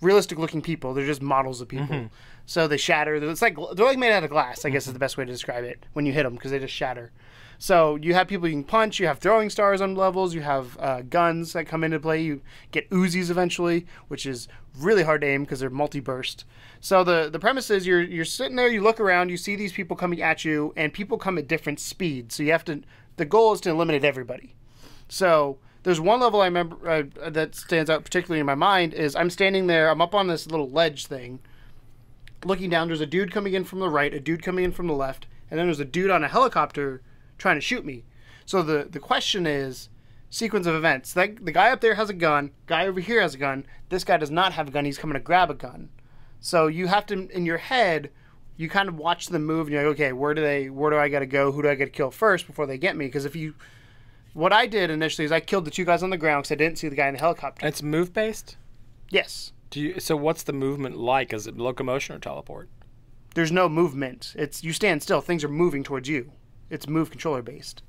realistic looking people. They're just models of people. So they shatter. They're like made out of glass, I guess is the best way to describe it when you hit them, because they just shatter. So you have people you can punch. You have throwing stars on levels. You have guns that come into play. You get Uzis eventually, which is really hard to aim because they're multi-burst. So the premise is you're sitting there. You look around. You see these people coming at you, and people come at different speeds. So you have to. The goal is to eliminate everybody. So there's one level I remember that stands out particularly in my mind is I'm standing there. I'm up on this little ledge thing, looking down. There's a dude coming in from the right, a dude coming in from the left, and then there's a dude on a helicopter trying to shoot me. So the question is sequence of events. The guy up there has a gun. Guy over here has a gun. This guy does not have a gun. He's coming to grab a gun. So you have to, in your head, you kind of watch them move. And you're like, okay, where do I got to go? Who do I got to kill first before they get me? Because what I did initially is I killed the two guys on the ground because I didn't see the guy in the helicopter. It's move based? Yes. So what's the movement like? Is it locomotion or teleport? There's no movement. It's you stand still. Things are moving towards you. It's move controller based.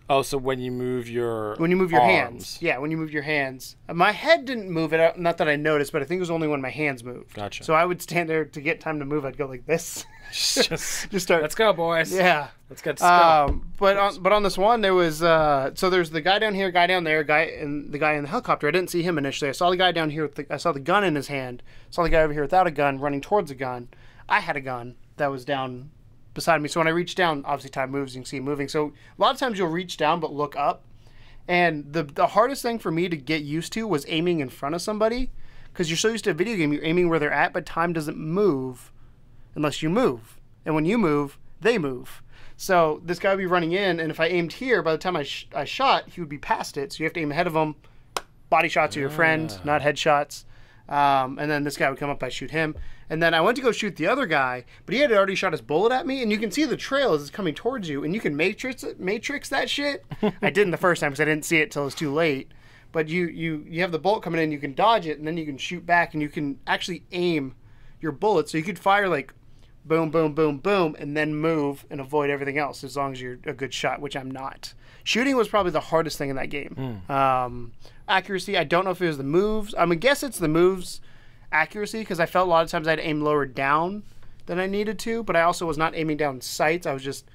Oh, so when you move your hands. Yeah, when you move your hands. My head didn't move it. Not that I noticed, but I think it was only when my hands moved. Gotcha. So I would stand there to get time to move. I'd go like this. just start. Let's go, boys. Yeah. Let's get started. But on this one, there was so there's the guy down here, guy down there, and the guy in the helicopter. I didn't see him initially. I saw the guy down here. I saw the gun in his hand. Saw the guy over here without a gun, running towards a gun. I had a gun that was down beside me. So when I reach down, obviously time moves, you can see it moving. So a lot of times you'll reach down but look up. And the hardest thing for me to get used to was aiming in front of somebody, because you're so used to a video game, you're aiming where they're at, but time doesn't move unless you move. And when you move, they move. So this guy would be running in, and if I aimed here, by the time I shot, he would be past it. So you have to aim ahead of him. Body shots are your friend, not headshots. And then this guy would come up, I shoot him. And then I went to go shoot the other guy, but he had already shot his bullet at me, and you can see the trail as it's coming towards you, and you can matrix that shit. I didn't the first time because I didn't see it till it was too late. But you have the bullet coming in, you can dodge it, and then you can shoot back, and you can actually aim your bullet. So you could fire like boom, boom, boom, boom, and then move and avoid everything else as long as you're a good shot, which I'm not. Shooting was probably the hardest thing in that game. Accuracy, I don't know if it was the moves. I'm going to guess it's the moves accuracy, because I felt a lot of times I'd aim lower down than I needed to, but I also was not aiming down sights. I was just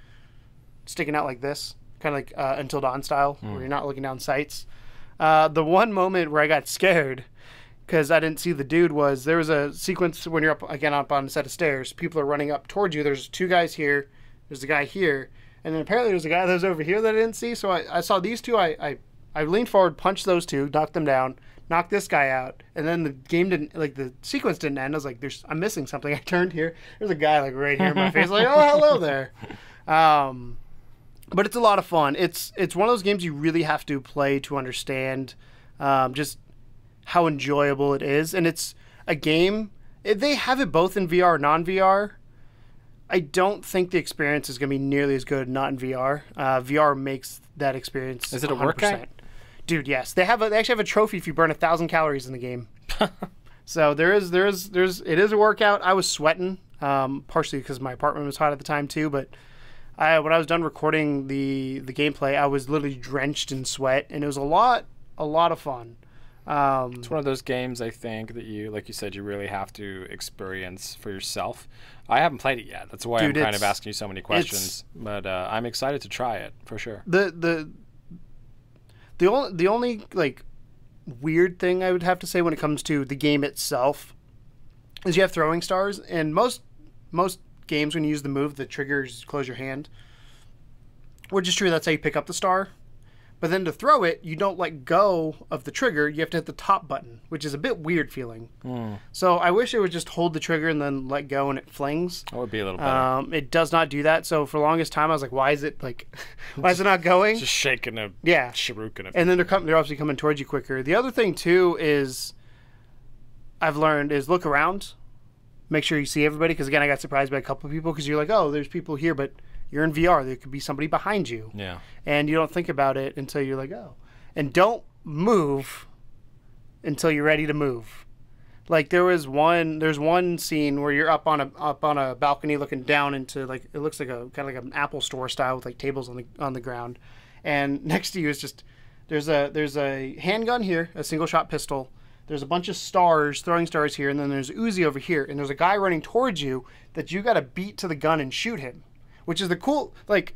sticking out like this, kind of like Until Dawn style, where you're not looking down sights. The one moment where I got scared because I didn't see the dude was there was a sequence when you're up on a set of stairs. People are running up towards you. There's 2 guys here. There's a guy here. And then apparently there's a guy that was over here that I didn't see. So I saw these 2. I leaned forward, punched those 2, knocked them down, knocked this guy out. And then the game didn't, like the sequence didn't end. I was like, I'm missing something. I turned here. There's a guy like right here in my face. Like, oh, hello there. But it's a lot of fun. It's one of those games you really have to play to understand just how enjoyable it is. And it's a game, they have it both in VR, non-VR. I don't think the experience is going to be nearly as good not in VR. VR makes that experience. Is it a 100%. workout? Dude, yes. They actually have a trophy if you burn 1,000 calories in the game. So it is a workout. I was sweating, partially because my apartment was hot at the time too, but when I was done recording the gameplay, I was literally drenched in sweat, and it was a lot of fun. It's one of those games, I think, that you, like you said, you really have to experience for yourself. I haven't played it yet. That's why I'm kind of asking you so many questions. But I'm excited to try it for sure. The only like weird thing I would have to say when it comes to the game itself is you have throwing stars, and most games when you use the move, the triggers close your hand. Which is true. That's how you pick up the star. But then to throw it, you don't let go of the trigger. You have to hit the top button, which is a bit weird feeling. So I wish it would just hold the trigger and then let go and it flings. That would be a little better. It does not do that. So for the longest time, I was like, why is it not going? Just shaking a shuriken. And then they're obviously coming towards you quicker. The other thing, too, is I've learned is look around. Make sure you see everybody. Because, again, I got surprised by a couple of people because you're like, oh, there's people here, but you're in VR. There could be somebody behind you. Yeah. And you don't think about it until you're like, oh. And don't move until you're ready to move. Like there's one scene where you're up on a balcony looking down into like it looks like a kind of like an Apple store style with like tables on the ground. And next to you is just there's a handgun here, a single shot pistol. There's a bunch of throwing stars here, and then there's Uzi over here, and there's a guy running towards you that you got to beat to the gun and shoot him. Which is the cool, like,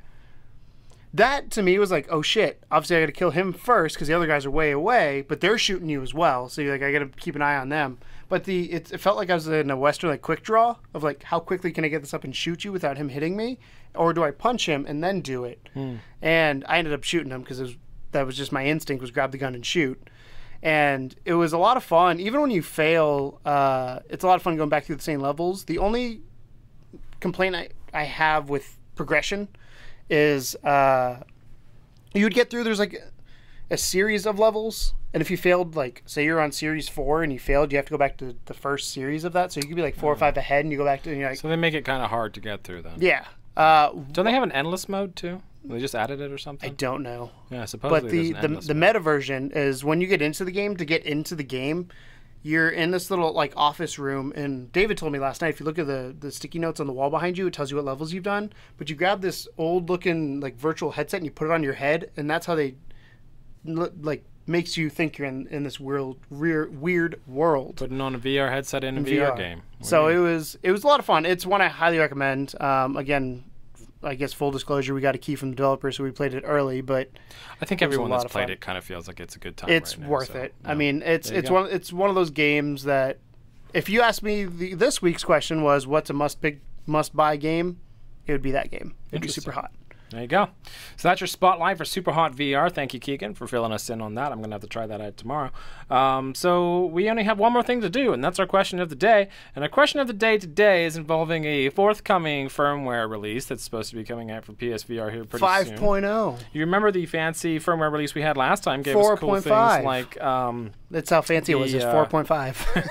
that to me was like, oh shit, obviously I got to kill him first because the other guys are way away, but they're shooting you as well. So you're like, I got to keep an eye on them. But it felt like I was in a Western like quick draw of like, how quickly can I get this up and shoot you without him hitting me? Or do I punch him and then do it? And I ended up shooting him because that was just my instinct was grab the gun and shoot. And it was a lot of fun. Even when you fail, it's a lot of fun going back through the same levels. The only complaint I have with progression is you would get through, there's like a series of levels, and if you failed, like say you're on series 4 and you failed, you have to go back to the first series of that, so you could be like 4 or 5 ahead and you go back to, and you're like, so they make it kind of hard to get through then. Yeah. Don't they have an endless mode too? They just added it or something? I don't know. Yeah, supposedly but the meta version is when you get into the game, to get into the game, you're in this little like office room, and David told me last night, if you look at the sticky notes on the wall behind you, it tells you what levels you've done. But you grab this old looking like virtual headset and you put it on your head, and that's how they like makes you think you're in this weird world. Putting on a VR headset in a VR game. So it was a lot of fun. It's one I highly recommend. Again, I guess full disclosure, we got a key from the developer, so we played it early. But I think everyone that's played it kind of feels like it's a good time. It's right worth now, it. I mean, it's one of those games that if you asked me this week's question was what's a must buy game, it would be that game. It'd be Super Hot. There you go. So that's your spotlight for Supra Hot VR. Thank you, Keegan, for filling us in on that. I'm going to have to try that out tomorrow. So we only have one more thing to do, and that's our question of the day. And our question of the day today is involving a forthcoming firmware release that's supposed to be coming out for PSVR here pretty soon. 5.0. You remember the fancy firmware release we had last time? Gave us cool things like... that's how fancy it was. It's 4.5.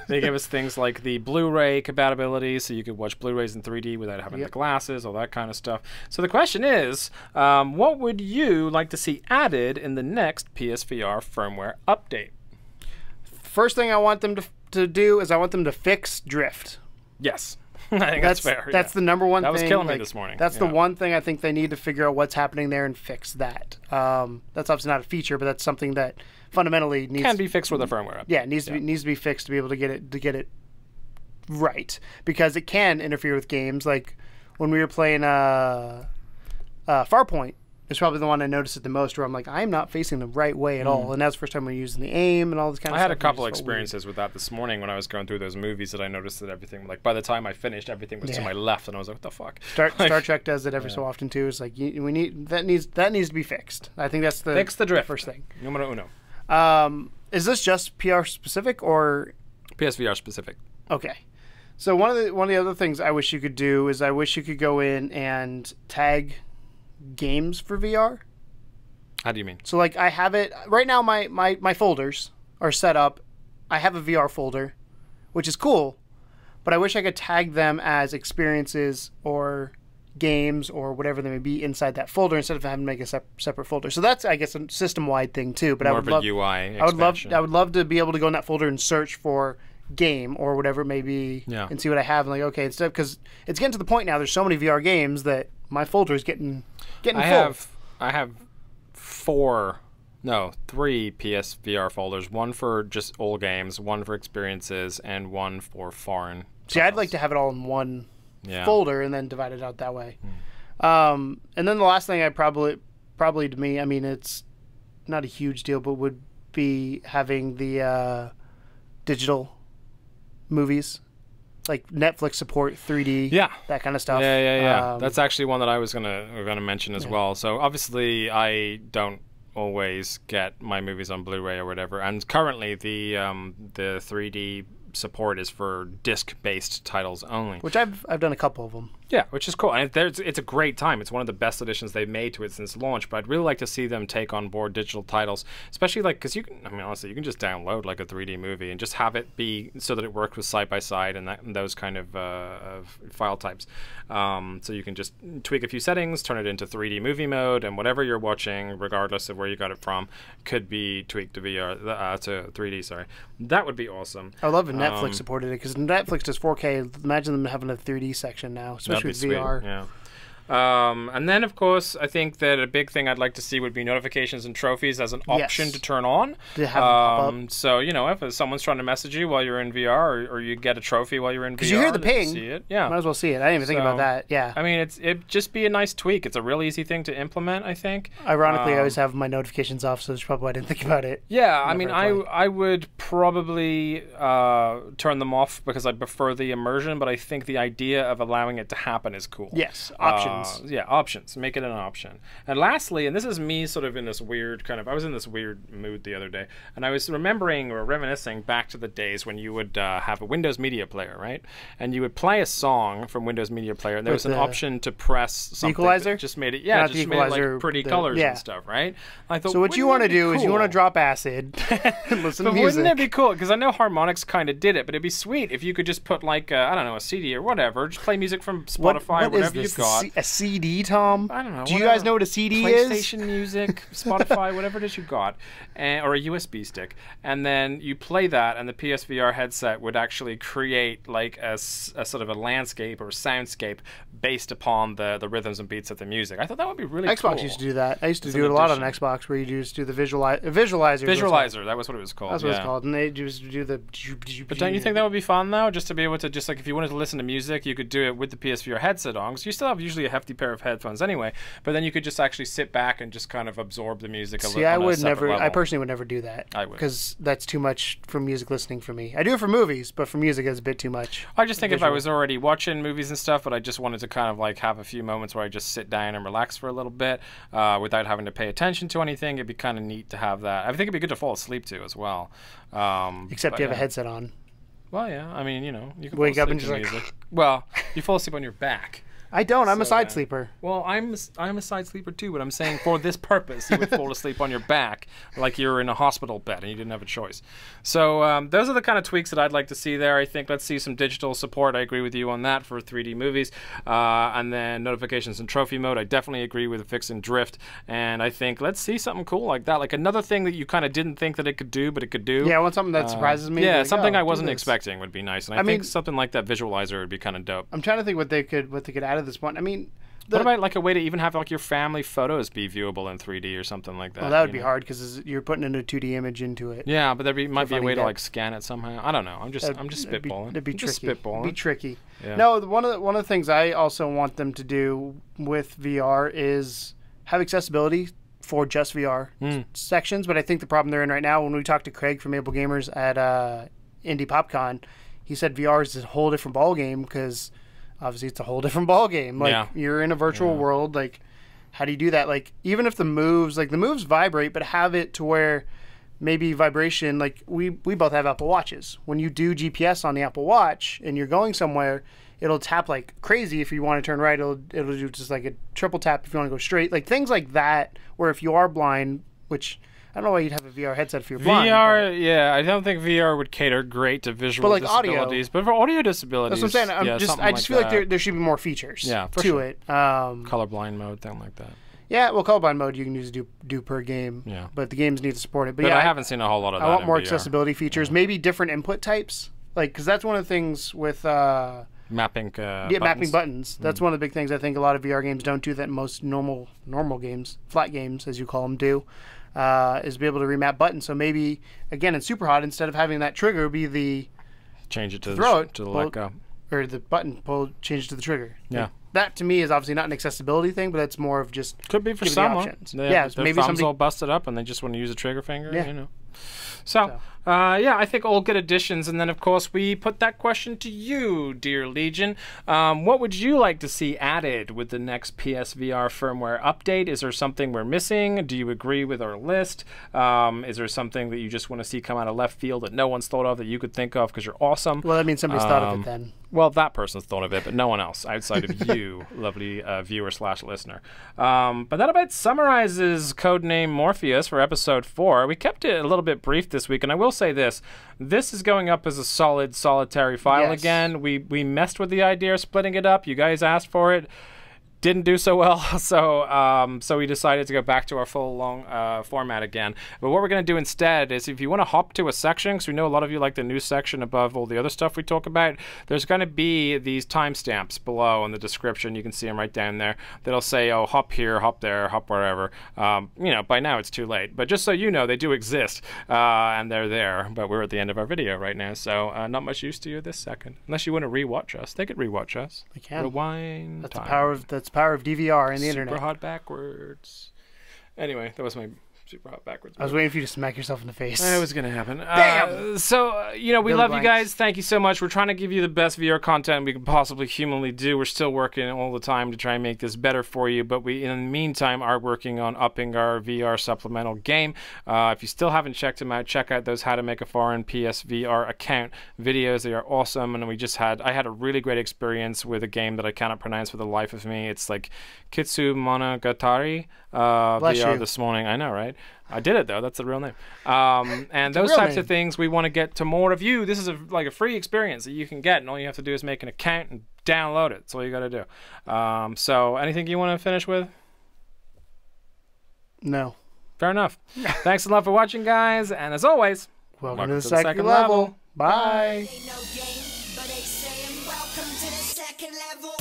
They gave us things like the Blu-ray compatibility, so you could watch Blu-rays in 3D without having the glasses, all that kind of stuff. So the question is, what would you like to see added in the next PSVR firmware update? First thing I want them to do is I want them to fix drift. Yes. I think that's fair. That's the number one thing. That was killing me this morning. That's the one thing I think they need to figure out what's happening there and fix that. That's obviously not a feature, but that's something that fundamentally needs can be fixed with a firmware update. Yeah, it needs to be fixed to be able to get it right, because it can interfere with games. Like when we were playing Farpoint, it's probably the one I noticed it the most, where I'm like, I'm not facing the right way at all. And that's the first time we're using the aim and all this kind of stuff. I had a couple experiences with that this morning when I was going through those movies that I noticed that everything, like by the time I finished, everything was to my left, and I was like, what the fuck? Star Trek does it every so often too. It's like we need that needs to be fixed. I think that's fix the drift. First thing. Numero uno. Is this just PR specific or PSVR specific? Okay. So one of the other things I wish you could do is I wish you could go in and tag games for VR. How do you mean? So like I have it right now. My folders are set up. I have a VR folder, which is cool, but I wish I could tag them as experiences or games or whatever they may be inside that folder instead of having to make a separate folder. So that's, I guess, a system-wide thing too. But More of a UI expansion. I would love to be able to go in that folder and search for game or whatever it may be and see what I have. And like, okay, instead, because it's getting to the point now. There's so many VR games that my folder is getting full. I have 3 PSVR folders. One for just old games, one for experiences, and one for foreign. See, I'd like to have it all in one folder and then divide it out that way. And then the last thing I probably to me, I mean, it's not a huge deal, but would be having the digital movies, like Netflix support 3D, that kind of stuff. That's actually one that I was gonna mention as well. So obviously, I don't always get my movies on Blu-ray or whatever, and currently the 3D support is for disc-based titles only. Which I've done a couple of them. Yeah, which is cool. And it's a great time. It's one of the best additions they've made to it since launch, but I'd really like to see them take on board digital titles, especially like, because honestly, you can just download like a 3D movie and just have it be so that it works with side-by-side and those kind of file types. So you can just tweak a few settings, turn it into 3D movie mode, and whatever you're watching, regardless of where you got it from, could be tweaked to VR, to 3D, sorry. That would be awesome. I love if Netflix supported it, because Netflix does 4K. Imagine them having a 3D section now, especially with VR. Yeah. And then, of course, I think that a big thing I'd like to see would be notifications and trophies as an option to turn on. To have them pop up. So, if someone's trying to message you while you're in VR, or you get a trophy while you're in VR. Because you hear the ping. See it. Might as well see it. I didn't even think about that. Yeah. I mean, it'd just be a nice tweak. It's a real easy thing to implement, I think. Ironically, I always have my notifications off, so that's probably why I didn't think about it. Yeah, I mean, I would probably turn them off because I prefer the immersion, but I think the idea of allowing it to happen is cool. Yes, options. Options. Make it an option. And lastly, and this is me sort of in this weird I was in this weird mood the other day, and I was remembering or reminiscing back to the days when you would have a Windows Media Player, right? And you would play a song from Windows Media Player, and there was an option to press something. Equalizer? That just made it, just made it like pretty colors and stuff, right? I thought, so what you want to do is you want to drop acid and listen to music. Wouldn't it be cool? Because I know Harmonix kind of did it, but it'd be sweet if you could just put like, I don't know, a CD or whatever, just play music from Spotify or whatever you've got. A CD, Tom? I don't know. Do you guys know what a CD is? PlayStation Music, Spotify, whatever it is you got, or a USB stick, and then you play that, and the PSVR headset would actually create like a sort of a landscape or soundscape based upon the rhythms and beats of the music. I thought that would be really cool. Xbox used to do that. I used to do it a lot on Xbox, where you just do the visualizer. Visualizer, that was what it was called. That's what it's called, and they just do the. But don't you think that would be fun though? Just to be able to like if you wanted to listen to music, you could do it with the PSVR headset on, because you still have usually a hefty pair of headphones anyway. But then you could just actually sit back and just kind of absorb the music a little. I personally would never do that. I would, because that's too much for music listening for me. I do it for movies, but for music, it's a bit too much. I just think if I was already watching movies and stuff, but I just wanted to kind of like have a few moments where I just sit down and relax for a little bit without having to pay attention to anything, it'd be kind of neat to have that. I think it'd be good to fall asleep to as well. Except you have a headset on. Well, yeah. I mean, you can wake up and just like. Well, you fall asleep on your back. I don't. I'm a side sleeper. Well, I'm a side sleeper too, but I'm saying for this purpose, you would fall asleep on your back like you're in a hospital bed and you didn't have a choice. So those are the kind of tweaks that I'd like to see there. I think let's see some digital support. I agree with you on that for 3D movies. And then notifications and trophy mode. I definitely agree with fixing drift. And I think let's see something cool like that. Like another thing that you kind of didn't think that it could do, but it could do. Yeah, I want something that surprises me. Yeah, like, something I wasn't expecting would be nice. And I think something like that visualizer would be kind of dope. I'm trying to think what they could add at this point. I mean, What about like a way to even have like your family photos be viewable in 3D or something like that? Well, that would be hard because you're putting in a 2D image into it. Yeah, but might be a way to like scan it somehow. I don't know. I'm just spitballing. It'd be tricky. Spitballing. It'd be tricky. Yeah. No, one of the things I also want them to do with VR is have accessibility for just VR sections. But I think the problem they're in right now, when we talked to Craig from Able Gamers at Indie PopCon, he said VR is a whole different ball game because obviously it's a whole different ball game. Like you're in a virtual world. Like, how do you do that? Like, even if the moves vibrate, but have it to where maybe vibration, like we both have Apple Watches. When you do GPS on the Apple Watch and you're going somewhere, it'll tap like crazy if you want to turn right. It'll do just like a triple tap if you want to go straight. Like things like that, where if you are blind, which I don't know why you'd have a VR headset if you're blind. VR, yeah, I don't think VR would cater great to visual disabilities. But for audio disabilities, that's what I'm saying. I just feel like there should be more features to it. Colorblind mode, thing like that. Yeah, well, colorblind mode you can use do per game. Yeah. But the games need to support it. But yeah, I haven't seen a whole lot of that. I want more accessibility features. Maybe different input types. Like, because that's one of the things with mapping buttons. Mapping buttons. That's one of the big things I think a lot of VR games don't do that most normal games, flat games as you call them, do. Is be able to remap buttons. So maybe again in Supra Hot, instead of having that trigger be the change it to the let go, or the button pull, change it to the trigger. Yeah, like, that to me is obviously not an accessibility thing, but it's more of just could be for someone. Yeah, their maybe thumbs all busted up and they just want to use a trigger finger. Yeah. You know. So, I think all good additions. And then, of course, we put that question to you, dear Legion. What would you like to see added with the next PSVR firmware update? Is there something we're missing? Do you agree with our list? Is there something that you just want to see come out of left field that no one's thought of that you could think of because you're awesome? Well, that means somebody's thought of it then. Well, that person's thought of it, but no one else outside of you, lovely viewer/listener. But that about summarizes Codename Morpheus for episode 4. We kept it a little bit brief this week, and I will say this. This is going up as a solitary file again. We messed with the idea of splitting it up. You guys asked for it. Didn't do so well, so we decided to go back to our full long format again. But what we're going to do instead is, if you want to hop to a section, because we know a lot of you like the news section above all the other stuff we talk about, there's going to be these timestamps below in the description. You can see them right down there. That'll say, oh, hop here, hop there, hop wherever. You know, by now it's too late. But just so you know, they do exist, and they're there. But we're at the end of our video right now, so not much use to you this second. Unless you want to rewatch us. They could rewatch us. They can. Rewind That's time. The power of DVR and the internet. Super hot backwards. Anyway, that was my super hot backwards. I was waiting for you to smack yourself in the face. It was going to happen. Damn! So, you know, we love you guys. Thank you so much. We're trying to give you the best VR content we can possibly humanly do. We're still working all the time to try and make this better for you, but we, in the meantime, are working on upping our VR supplemental game. If you still haven't checked them out, check out those How to Make a Foreign PSVR account videos. They are awesome, and I had a really great experience with a game that I cannot pronounce for the life of me. It's like Kitsu Monogatari VR this morning. I know, right? I did it, though. That's the real name. And those types of things, we want to get to more of you. This is like a free experience that you can get, and all you have to do is make an account and download it. That's all you got to do. So anything you want to finish with? No. Fair enough. Thanks a lot for watching, guys. And as always, welcome to the second level. Bye. Ain't no game, but they saying welcome to the second level.